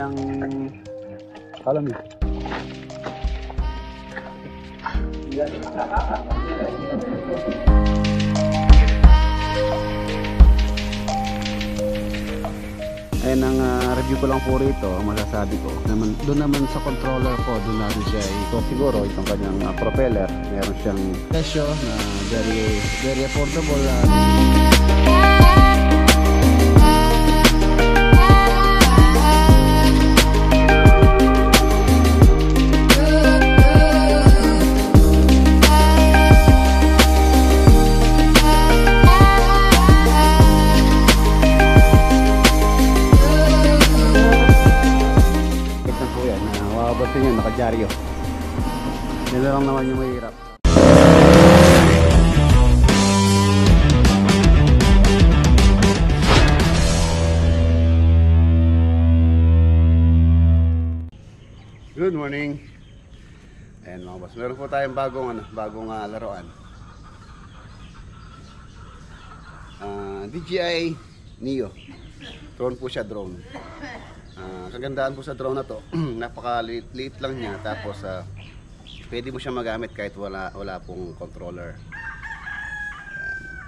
kanyang kalamig. Ayan ang review ko lang po rito. Ang masasabi ko doon naman sa controller ko, doon natin siya siguro itong kanyang propeller, meron siyang presyo na very affordable. Mapapansin nyo, nakadyaryo. Yan lang naman yung mahirap. Good morning. Ayan mga boss, meron po tayong bagong laruan. DJI Neo. Drone po siya, drone. Kagandaan po sa drone na to, napakaliit lang niya, tapos pwede mo siyang magamit kahit wala pong controller.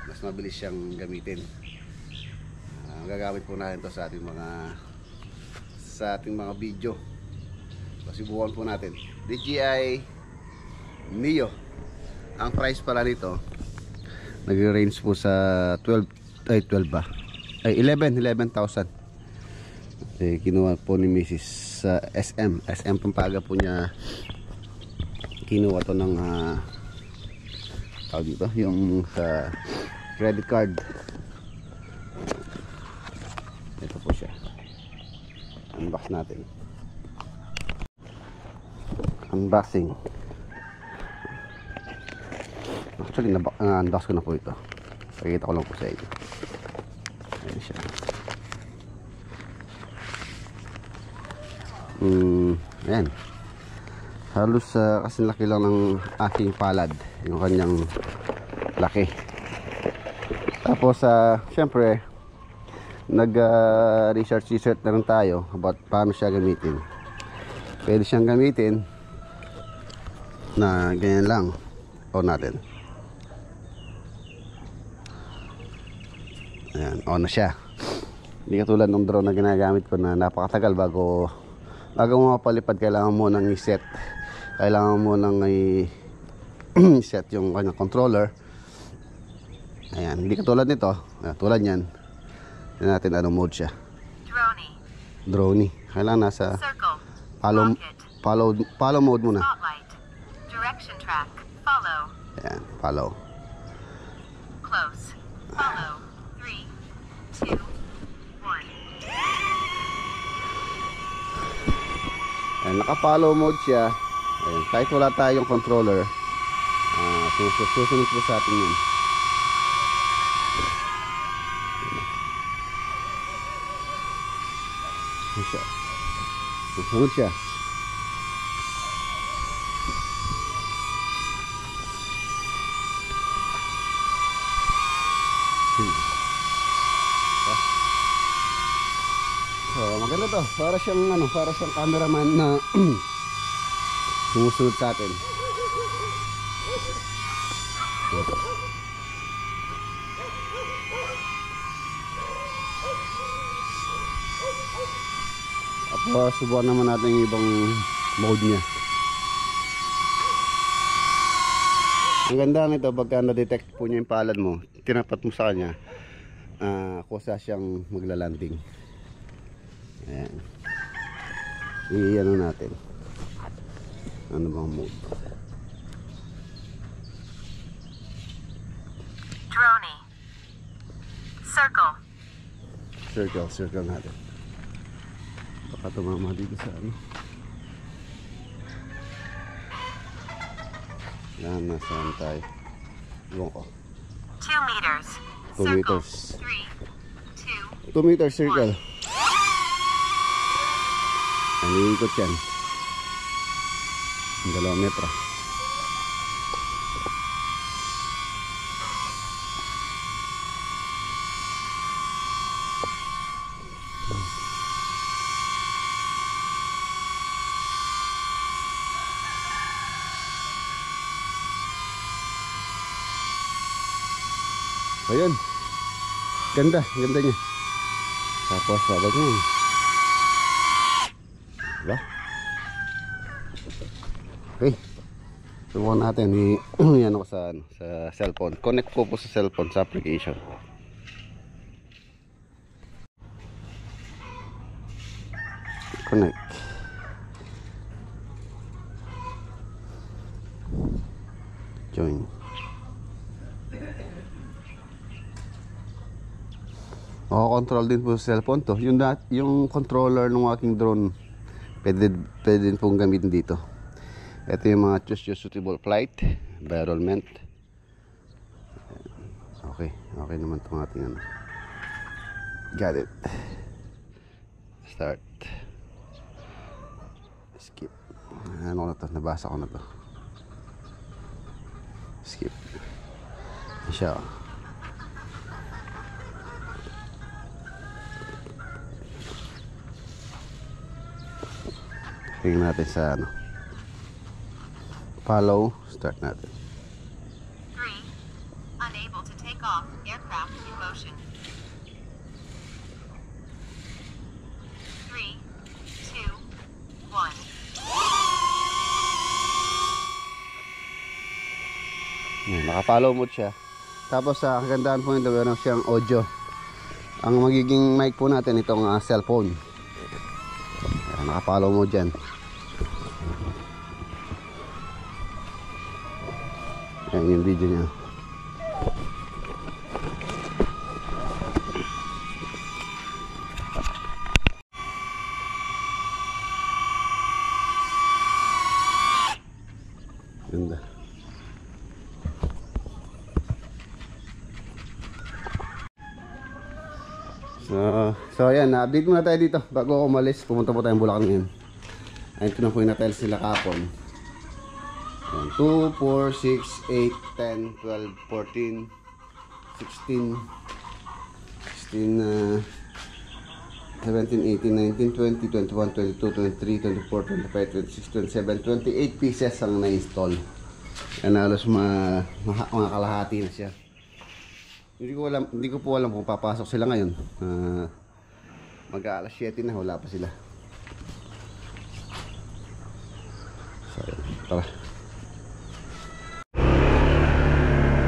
Mas mabilis siyang gamitin. Gagamit po natin to sa ating mga video. So, subukan po natin. DJI Neo. Ang price pala nito nag-range po sa 11,000. Kinuha po ni Mrs. sa SM Pampanga po niya, kinuha to ng tawag dito, yung sa credit card. Ito po siya, unbox natin. Unboxing. Actually unbox ko na po ito, pakikita ko lang po sa inyo. Ayan siya. Ayan, halos kasi laki lang ng aking palad yung kanyang laki. Tapos syempre research na rin tayo about paano siya gamitin. Pwede siyang gamitin na ganyan lang. On natin. Ayan, on na siya. Hindi katulad ng drone na ginagamit ko na napakatagal bago mo mapalipad. Kailangan mo nang i-set, i-set yung kanyang controller. Ayan, hindi katulad nito. Tulad yan, tignan natin anong mode siya. Drone. Kailangan nasa follow mode muna. Direction track, follow. Ayan, follow. Close, follow. 3, 2, 1. Ayan, naka-follow mode siya. Ayan, kahit wala tayong controller, susunod po sa atin yun. Susunod siya. Maganda to, para siyang cameraman na sumusunod sa atin. Tapos subukan naman natin yung ibang mode niya. Ang ganda nito, pagka na-detect po niya yung palad mo, tinapat mo sa kanya, kusa siyang maglalanding. Ayan. I-ano natin. Ano bang mode? Drone. Circle. Circle natin. Baka tumama dito sa ano. Yan, nasaan tayo? Iwan ko. 2 meters. 2 meters. 3, 2, 2 meters circle. Iikot yan. 2 metro. Ayun. Ganda niya. Tapos babag mo. Diba? Okay. Subukan natin. Yan ako sa cellphone. Connect ko po sa cellphone sa application. Connect. Join. Control din po sa cellphone to. Yung controller ng aking drone pwede din pong gamitin dito. Ito yung mga choose your suitable flight, environment. Okay naman itong ating ano. Got it. Start. Skip. Ano na to? Nabasa ko na to. Skip. Siya. Tingnan natin sa ano. Follow. Start natin. 3. Unable to take off. Aircraft in motion. 3, 2, 1. Naka-follow mode siya. Tapos sa kagandahan po nito, meron siyang audio. Ang magiging mic po natin itong cellphone. Naka-follow mode dyan. Ayan yung video niya. Ganda. So ayan, na-update muna tayo dito bago ako umalis. Pumunta po tayong Bulacan ngayon. Ayun, ito na po yung na-tiles nila kahapon. 2, 4, 6, 8, 10, 12, 14, 16, 17, 18, 19, 20, 21, 22, 23, 24, 25, 26, 27, 28 pieces ang na-install. Yan, halos mga kalahati na siya. Hindi ko po alam kung papasok sila ngayon. Mag-aalas 7 na, wala pa sila. So, tara.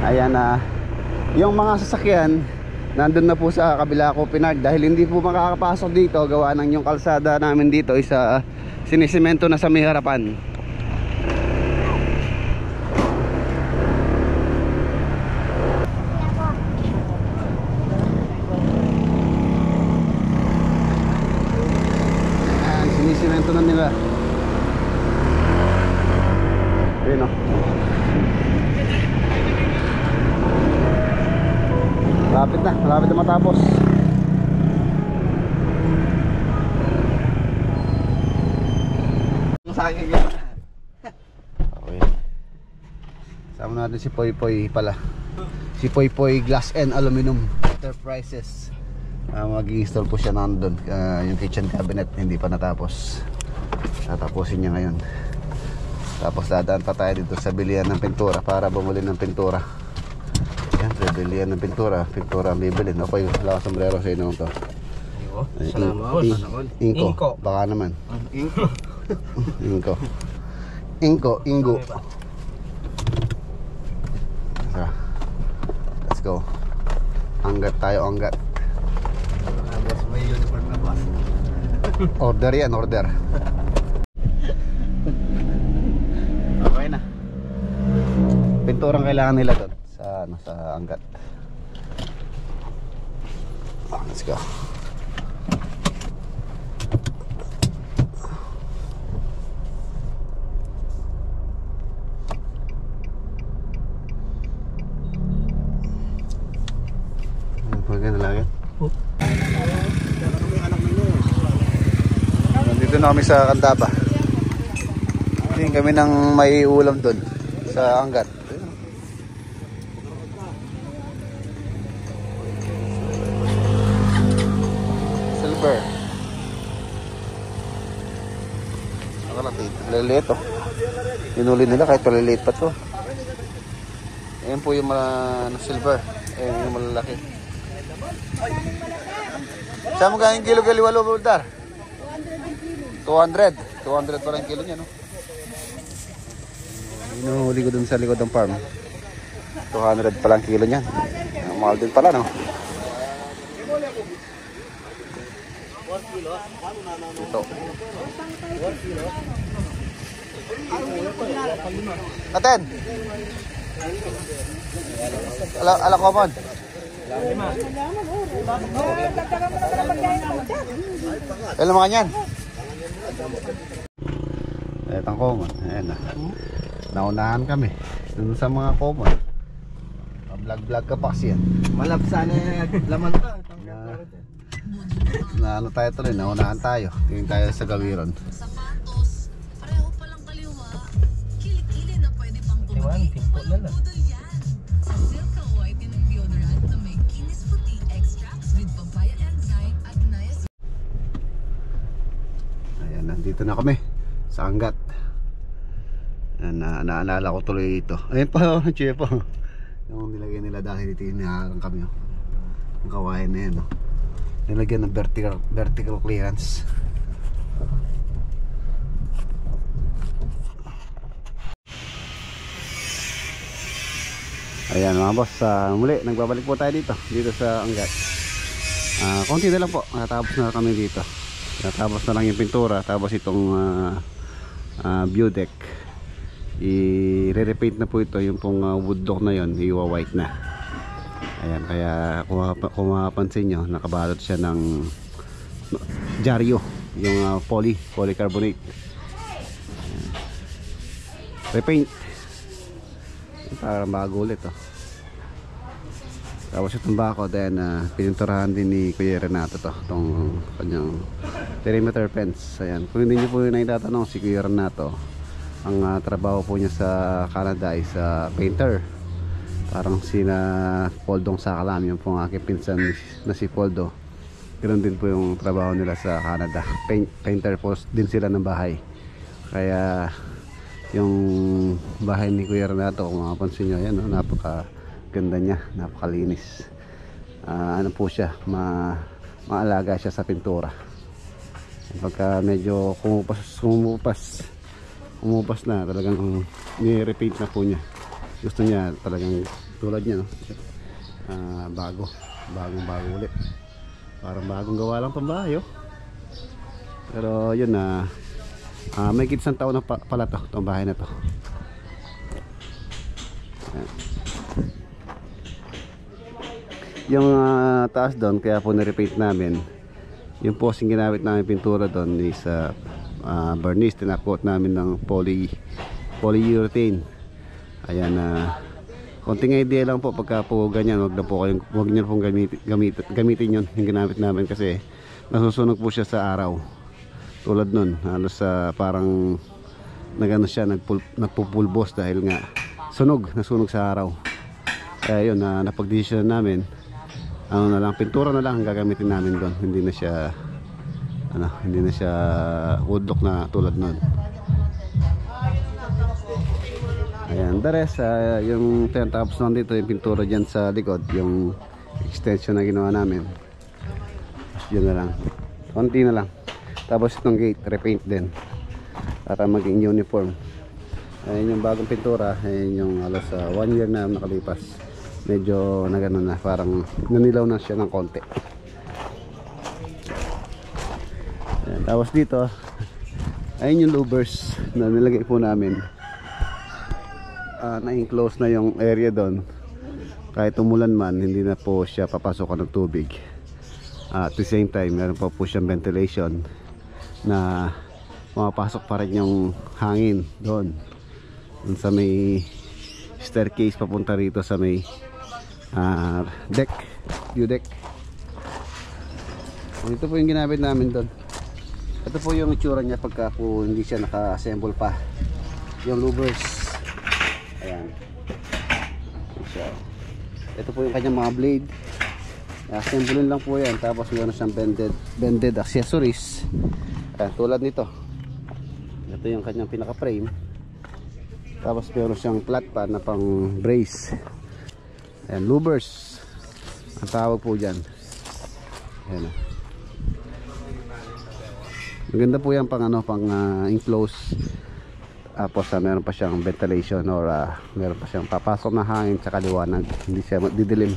Ayan na. Yung mga sasakyan nandun na po sa kabila ko pinag dahil hindi po makakapasok dito gawa ng yung kalsada namin dito isa sinisemento na sa may harapan. Ayan, sinisemento na nila. Ayun o. Malapit na matapos. Okay. Sama natin si Poy Poy pala. Si Poy Poy Glass and Aluminum Enterprises. Mag-i-install po siya nandun. Yung kitchen cabinet hindi pa natapos. Tatapusin niya ngayon. Tapos dadaan pa tayo dito sa bilihan ng pintura para bumili ng pintura. Bilihan ng pintura ang bibilin. Okay, wala ka sombrero sa inyo to. Salamat. Inko. Baka naman. Ingo. Let's go. Anggat tayo. May uniform na ba? Order yan. Okay na. Pinturang kailangan nila doon sa anggat. Let's go. Pagka nalagay. Nandito na kami sa Candaba. Tingin kami ng may ulam doon sa anggat. Silver. Nakalapit. Liliit oh. Pinuli nila kahit paliliit pa to. Ayan po yung mga silver. Ayan yung malalaki. Saan mo galing kilo galiwalo, Buldar? 200. 200 pa lang kilo niya, no? Inuhuli ko dun sa likod ng farm. 200 pa lang kilo niyan. Mahal din pala, no? Ito. Aten! Ala common. Alam mo kanyan? Etang common. Ayan na. Naunahan kami. Dun sa mga common. Vlog ka pa kasi yan. Malap sana laman ka. Na ano tayo tuloy, naunahan tayo. Tingin tayo sa gawiron. Sapatos, pareho palang kaliwa. Kilikili na pwede pang tumahi. Walang budol yan. Sa Silka Whitening Deodorant na may kinis puti extracts with papaya enzyme at niacin. Ayan, nandito na kami sa Angat. Naalala ko tuloy ito. Ayan pa, Chepo. Yung nilagay nila dahil dito inaharang kami. Ang kawain na yan. Nilagyan ng vertical clearance. Ayan mga boss, muli nagbabalik po tayo dito sa Angat. Konti na lang po, natapos na kami dito. Natapos na lang yung pintura. Tapos itong view deck, i-repaint na po ito. Yung pong wood look na yon, i-white na. Ayan, kaya kung mapapansin nyo, nakabalot siya ng Jaryo, yung polycarbonate. Ayan. Repaint para bago ulit, oh. Tapos itong bako, then pininturahan din ni Kuya Renato itong kanyang perimeter fence. Ayan, kung hindi nyo po yung naitatanong, si Kuya Renato, ang trabaho po niya sa Canada ay sa painter. Parang sina Poldong Sakalam, yung pong aking pinsan na si Poldo. Ganoon din po yung trabaho nila sa Canada. Painter po din sila ng bahay. Kaya yung bahay ni Kuya Renato, kung mapapansin nyo, yan, no? Napakaganda niya, napakalinis. Ano po siya, maalaga siya sa pintura. Pagka medyo kumupas na, talagang ni-repaint na po niya. Gusto niya talagang tulad niya, no? Bagong ulit. Parang bagong gawa lang pambahay, oh. Pero yun na, may isang taon na pala itong bahay na to. Ayan. Yung taas doon, kaya po na-repaint namin. Yung posing ginamit namin pintura doon is vernice. Tinakot namin ng polyurethane. Ayan, konting idea lang po pagka po ganyan. Wag niyo pong gamitin yun yung ginamit namin kasi nasusunog po siya sa araw. Tulad nun, halos parang nagano siya, nagpupulbos dahil nga nasunog sa araw. Kaya yun, napag-decision namin, ano na lang, pintura na lang ang gagamitin namin doon. Hindi na siya woodlock na tulad nun. Ayan, the rest, yung tapos lang dito, yung pintura dyan sa likod, yung extension na ginawa namin. Yun na lang, konti na lang. Tapos itong gate, repaint din para maging uniform. Ayan yung bagong pintura. Ayan yung alas 1 year na nakalipas. Medyo nagano na, parang nanilaw na siya ng konti. Ayan, tapos dito, ayun yung louvers na nilagay po namin. Na-enclose na yung area doon. Kahit umulan man, hindi na po siya papasokan ng tubig. At the same time, meron pa po siyang ventilation na pumapasok pa rin yung hangin doon sa may staircase papunta rito sa may view deck. Ito po yung ginamit namin doon. Ito po yung itsura niya pagka po hindi siya naka-assemble pa yung louvers. Ayan. Ito po yung kanyang mga blade. Assemblein lang po yan. Tapos meron siyang bended accessories. Ayan, tulad nito. Ito yung kanyang pinaka frame. Tapos meron siyang flat pan na pang brace. Ayan, louvers ang tawag po dyan. Ayan. Maganda po yan pang enclose. Tapos meron pa siyang ventilation or meron pa siyang papasok na hangin tsaka liwanag, hindi siya didilim.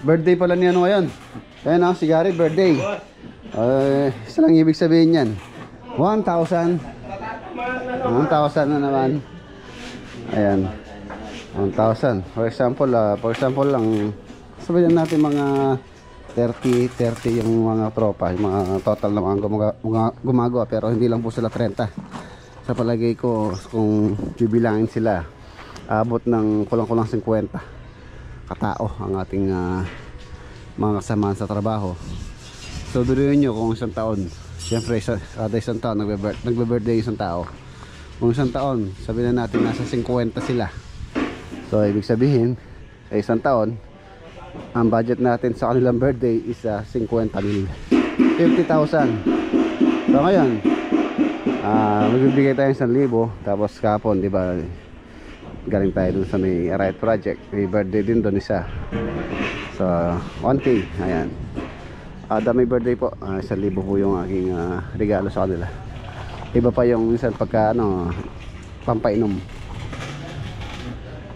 Birthday pala niya ngayon. Ayan si Gary, birthday. Isa lang ibig sabihin yan. 1,000 na naman. Ayan, 1,000. For example lang, sabihin natin mga 30 yung mga tropa, yung mga total na mga gumagawa, pero hindi lang po sila 30. Sa palagay ko, kung bibilangin sila, abot ng kulang-kulang 50 katao ang ating mga kasamahan sa trabaho. So duruin nyo kung isang taon, siyempre kada isang taon nagbe-birthday isang tao. Kung isang taon, sabihin na natin nasa 50 sila. So ibig sabihin, isang taon, ang budget natin sa kanilang birthday is 50,000. So ngayon, magbibigay tayo ng 1,000. Tapos kapon, di ba, galing tayo dun sa may Right Project, may birthday din doon isa. So 1K, ayan. May birthday po, 1,000 po yung aking regalo sa kanila. Iba pa yung minsan pagka pampainom,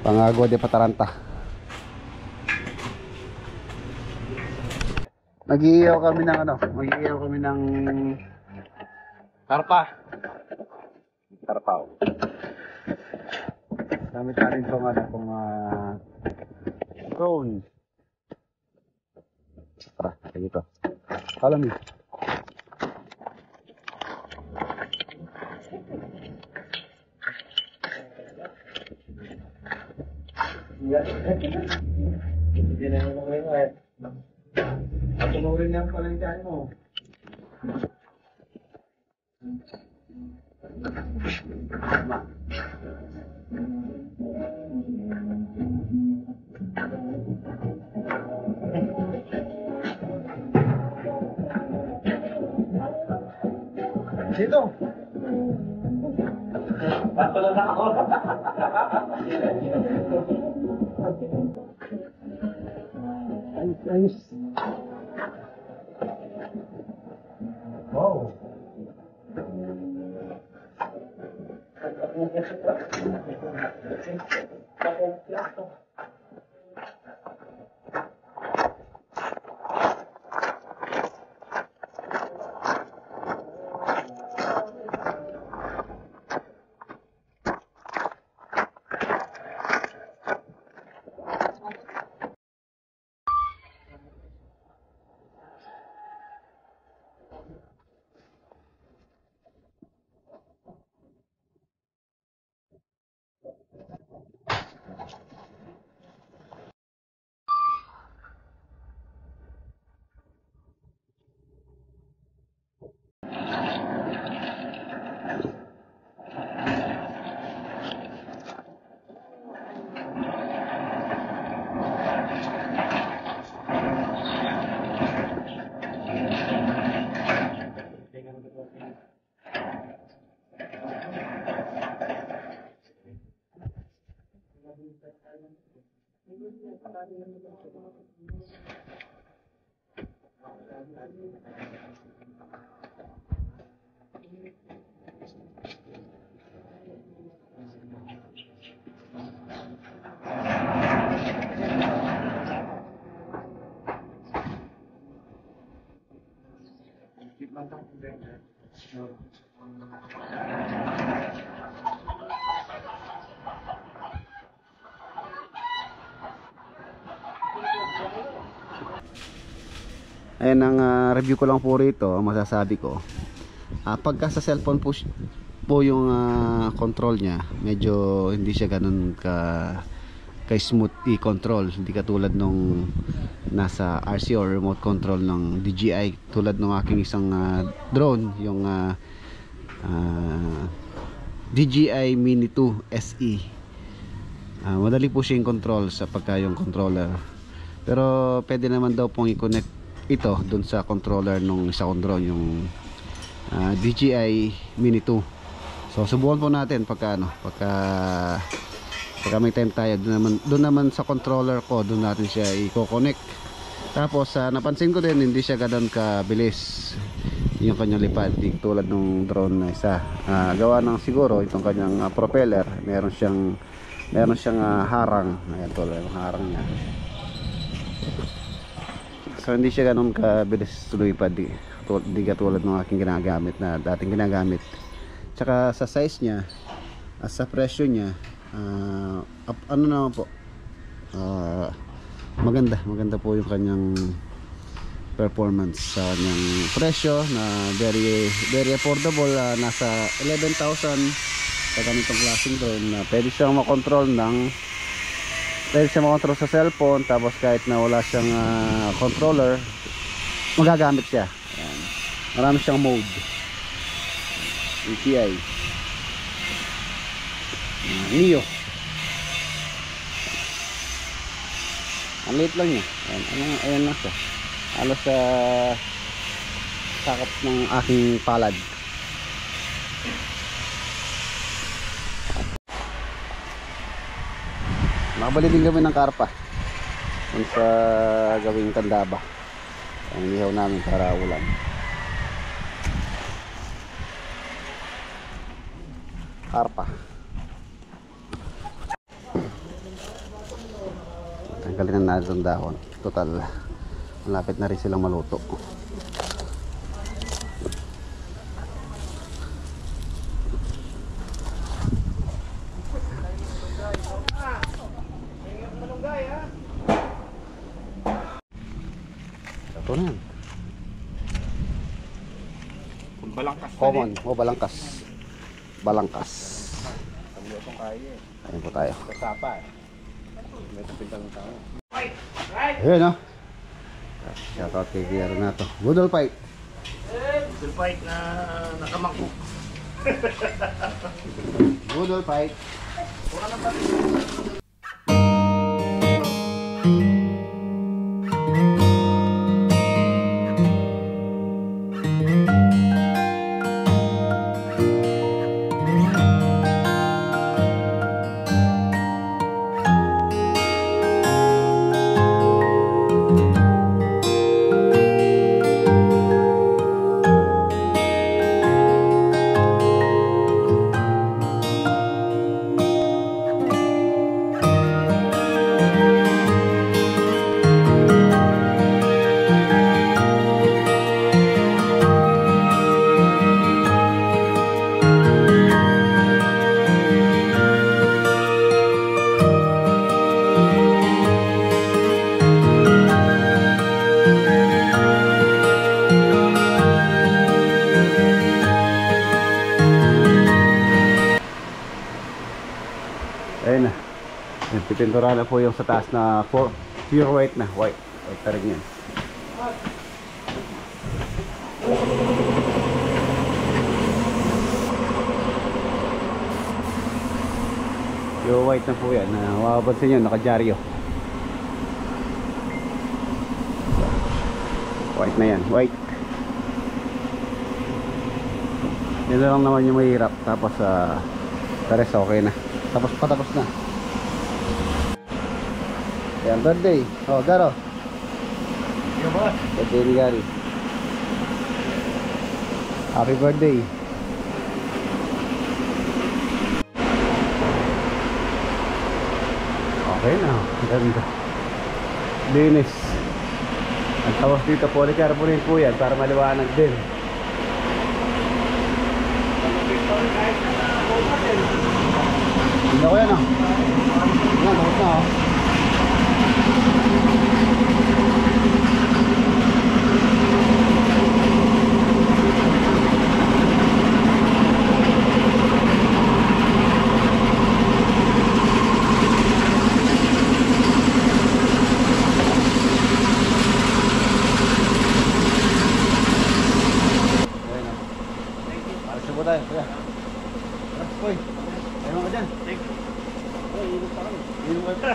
pangagwa de pataranta. Mag-iiyaw kami ng karpa. Karpaw. Gamit natin itong drone. Tara, dito. Alam niyo. Hindi na naman ngayon. Tumawin niya pala yung tiyan mo. Dito. Bato lang ako. Ayos. Wow. Ayan ang review ko lang po rito. Ang masasabi ko, pagka sa cellphone po yung control nya, medyo hindi siya ganun ka smooth i-control, hindi katulad nung nasa RC or remote control ng DJI, tulad ng aking isang drone, yung DJI Mini 2 SE. Madali po siya yung control sa pagka yung controller, pero pwede naman daw pong ito dun sa controller nung isa kong drone, yung DJI Mini 2. So subukan po natin pagka may time tayo, doon naman sa controller ko, doon natin siya i-connect. Tapos napansin ko din hindi siya ganoon kabilis yung kanyang lipad, di tulad ng drone na isa. Gawa ng siguro itong kanyang propeller, meron siyang harang. Ayan, tulad ng harang niya. So hindi siya ganoon kabilis lumipad, di katulad ng aking ginagamit na dating ginagamit. Tsaka sa size niya at sa presyo niya, ano naman po, maganda po yung kanyang performance sa kanyang presyo na very affordable. Nasa 11,000 sa ganitong klaseng drone na pwede siyang makontrol sa cellphone. Tapos kahit na wala siyang controller, magagamit siya. Ayan. Marami siyang mode. DJI Neo. Ang liit lang niya. Ayan lang siya. Halos sa sakop ng aking palad. Nakabali din kami ng karpa kung sa gawing Tandaba. Ang ihaw namin para ulan. Karpa. Tanggalin na natin ang dahon. Total, malapit na rin silang maluto. Ito na yan. Common. O, balangkas. Balangkas. Ayun po tayo. Ayun, no? Shoutout kay Guillermo na to. Budol fight. Budol fight na nakamangkok. Budol fight. Ayun na. Pipintura na po yung sa taas na pure white na. White pa rin yan. Yung white na po yan. Mapapansin nyo, nakadyaryo. White na yan. White. Yan lang naman yung mahirap. Tapos the rest okay na. Tapos patapos na. Yan, birthday. Oh, Garo. Birthday ni Gary. Happy birthday. Okay na. Ganda. Linis. Ang tawas dito, polycarbonate po yan para maliwanag din. Hindi ko yan, oh. Yan, tapos na, oh. Tayo, kuya. Uy, ayaw ka dyan. Uy, ilog pa kami. Ilog ka.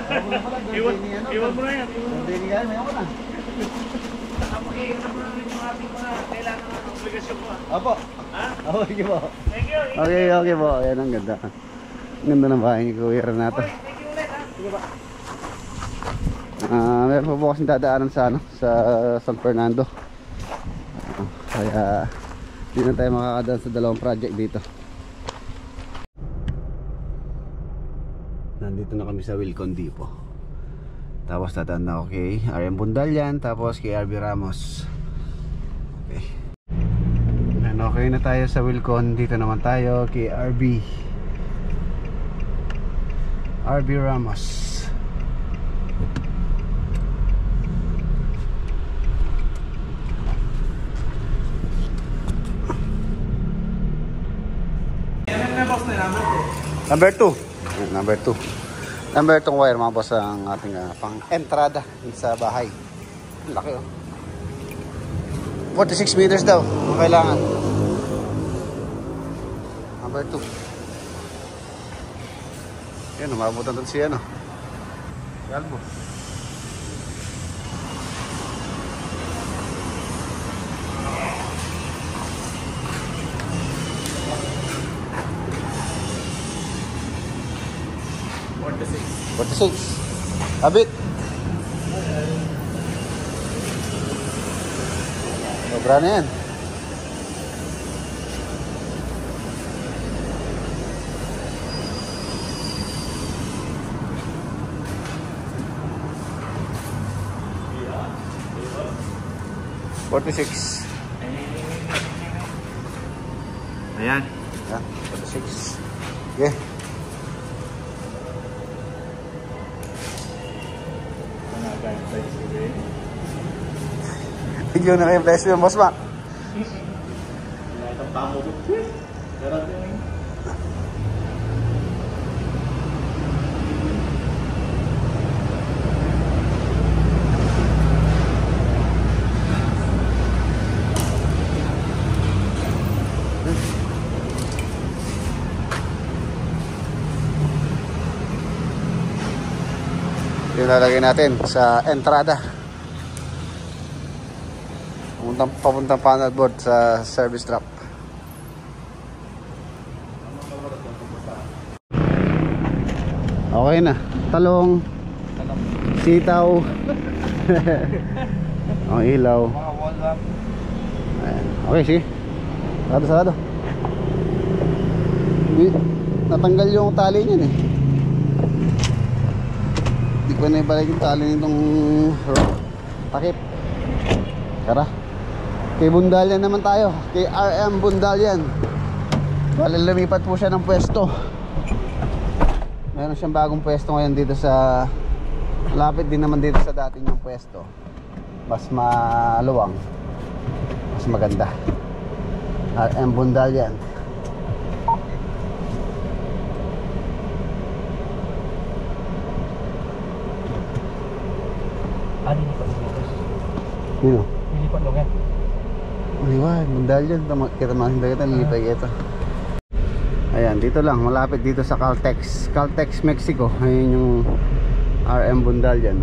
Iwan mo na yan. Birthday ni Gary, ayaw ka na. Makikinig mo namin yung ating mga kailangan ng obligasyon po. Opo. Ha? Oh, sige po. Thank you. Okay po. Ayan ang ganda. Ang ganda ng bahay ni Kuya Renato. Thank you ulit ha. Sige ba? Meron pa po kasing dadaanan sa sa San Fernando. Kaya hindi na tayo makakadaan sa dalawang project dito. Nandito na kami sa Wilcon Depot. Tapos dadaan na ako kay RM Bundalyan, tapos kay RB Ramos. Okay. Okay na tayo sa Wilcon. Dito naman tayo kay RB Ramos. Number 2. Number 2. Number 2 wire mga boss ang ating pang entrada sa bahay. Laki oh. 46 meters daw ang kailangan. Number 2. Yan, umabutan doon si ano. Galbo. Abit. Sobra na yan. Ayan. Yan, 46. Okay. Bigyan na kayo bless mo, Boss Mac. Yung lalagay natin sa entrada. Papuntang panel board sa service trap. Okay na. Talong, sitaw, ang ilaw. Ayan. Okay, sige. Sarado. Natanggal yung tali niyan eh. Hindi ko na ibalik yung tali nitong takip. Tara. Kay Bundalyan naman tayo. Kay RM Bundalyan. Bale, lumipat po siya ng pwesto. Meron siyang bagong pwesto ngayon dito sa lapit din naman dito sa dati niyang pwesto. Mas maluwang, mas maganda. RM Bundalyan. Sino? Lilipat lang yan. Maliwan, Bundalyan. Kita mahinda kita, nilipay kita. Ayan, dito lang, malapit dito sa Caltex Mexico. Ayun yung RM Bundalyan.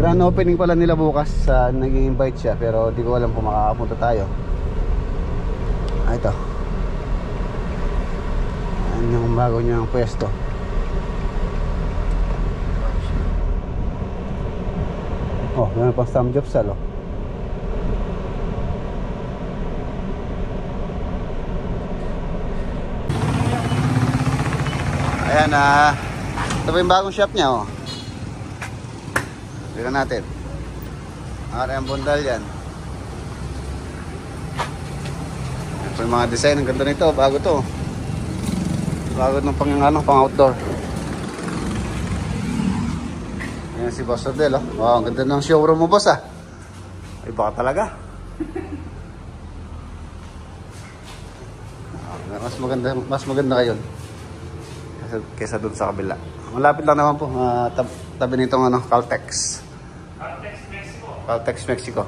Grand opening pala nila bukas. Nag-invite siya, pero di ko alam kung makakapunta tayo. Ito. Ayan yung bago niyang pwesto. Oh, meron pang samgyupsal oh. Ayan ito pa yung bagong shop niya oh. Tignan natin. RM Bundalyan. Ito yung mga design. Ang ganda nito. Bago to. Bago ng pang outdoor. Ayan si Boss Rodel oh. Wow, ang ganda ng showroom mo, boss ah. Ay baka talaga. Mas maganda kayo kaysa doon sa kabila. Malapit lang naman po, tabi nitong Caltex Mexico.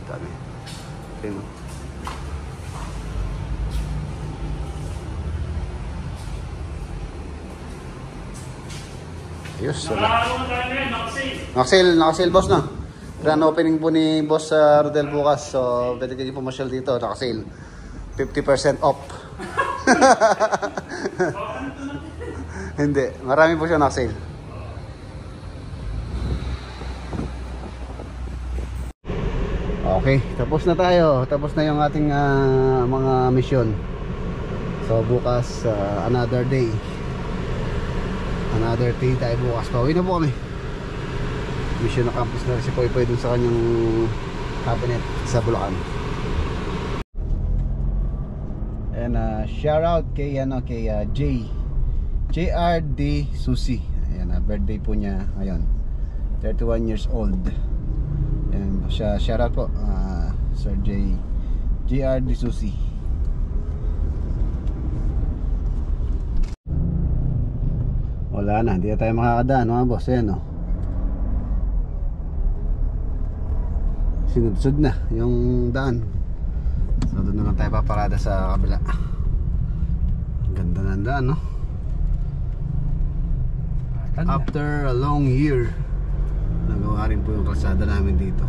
Tabi. Tingnan. Ayos. Nakasale boss na. Grand opening po ni Boss Rodel bukas. So, pwede kayo pumasyal dito. Nakasale. 50% off. Hindi. Marami po siya nakasale. Okay. Tapos na tayo. Tapos na yung ating mga mission. So, bukas another day. Another day tayo bukas. Pauwi na po kami. Mission accomplish na si Poy Poy dun sa kanyang cabinet sa Bulacan. And shout out kay JRD Susi. Ayan, birthday po niya ngayon. 31 years old. Ayan, shout out po Sir JRD Susi. Wala na, hindi na tayo makakadaan mga boss. Ayan o. Sinudsud na yung daan. So doon na lang tayo paparada sa kabila. Ganda na ang daan, no? After a long year, nagawa rin po yung kalsada namin dito.